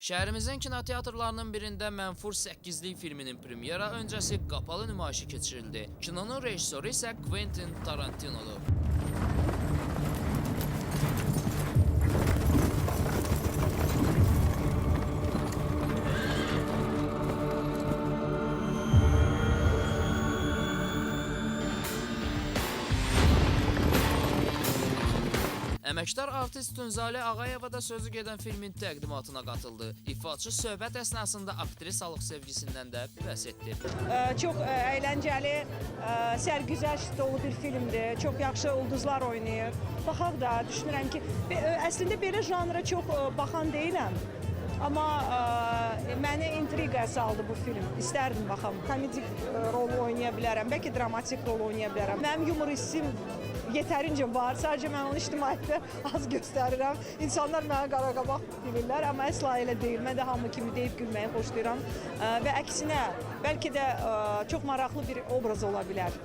Şəhərimizin kinoteatrlarının birində Mənfur 8-lik filminin premyera öncəsi qapalı nümayişi keçirildi. Kinonun rejissoru isə Quentin Tarantino'dur. Əməkdar artist Tunzali Ağayeva da sözü gedən filmin təqdimatına qatıldı. İfaçı söhbət əsnasında aktrisalıq sevgisindən də bəhs etdi. Çox əyləncəli, sərgüzəşt dolu bir filmdir. Çox yaxşı ulduzlar oynayır. Baxaq da, düşünürəm ki, əslində belə janra çox baxan deyiləm. Amma məni intriqaya saldı bu film. İstərdim baxam. Komedik rol oynaya bilərəm, bəlkə dramatik rol oynaya bilərəm. Mənim yumor hissim yetərincə var. Sadəcə mən onu ictimaiyyətdə az göstərirəm. İnsanlar mənə qaraqabaq bilirlər, amma əsla elə deyil. Mən də hamı kimi deyib gülməyi xoşlayıram. Və əksinə, bəlkə də çox maraqlı bir obraz ola bilər.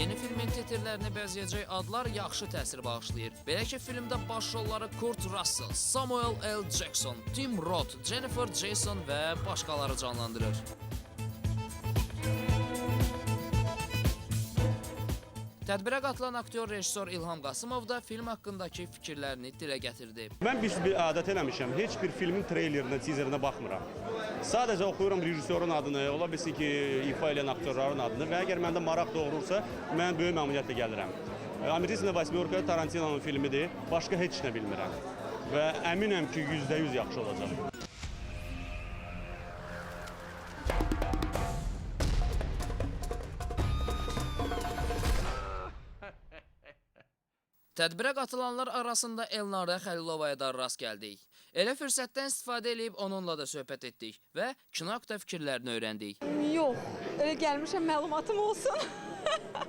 Yeni filmin titrlərini bəzəyəcək adlar yaxşı təsir bağışlayır. Belə ki, filmdə baş rolları Kurt Russell, Samuel L. Jackson, Tim Roth, Jennifer Jason və başqaları canlandırır. Tədbirə qatılan aktyor rejissor İlham Qasımov da film haqqındakı fikirlərini dilə gətirdi. Mən bir adət eləmişəm, heç bir filmin treylerine, teaserine baxmıram. Sadəcə oxuyuram rejissorun adını, ola bilsin ki, ifa edən aktyorların adını və əgər məndə maraq doğurursa, mən böyük məmnuniyyətlə gəlirəm. Amerikasında Vasmyorka Tarantino'nun filmidir, başqa heç nə bilmirəm və əminəm ki, %100 yaxşı olacaq. Tədbirə qatılanlar arasında Elnarə Xəlilovaya da rast gəldik. Elə fürsətdən istifadə edib onunla da söhbət etdik və kino haqqında fikirlərini öyrəndik. Yox, elə gəlmişəm məlumatım olsun.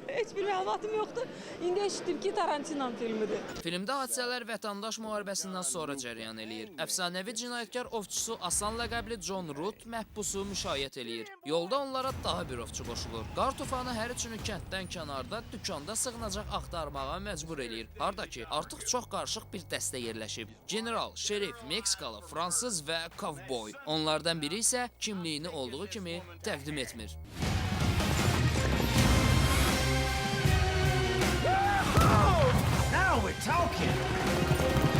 Heç bir məlumatım yoxdur. İndi eşitdim ki, Tarantino filmidir. Filmdə hadisələr vətəndaş müharibəsindən sonra cərəyan eləyir. Əfsanəvi cinayətkar ovçusu Asan ləqəbli John Root məhbusu müşayiət eləyir. Yolda onlara daha bir ovçu qoşulur. Qar tufanı hər üçünü kənddən kənarda dükanda sığınacaq axtarmağa məcbur eləyir. Harda ki, artıq çox qarışıq bir dəstə yerləşib. General, şerif, Meksikalı, fransız və kovboy. Onlardan biri isə kimliyini olduğu kimi təqdim etmir. Now we're talking.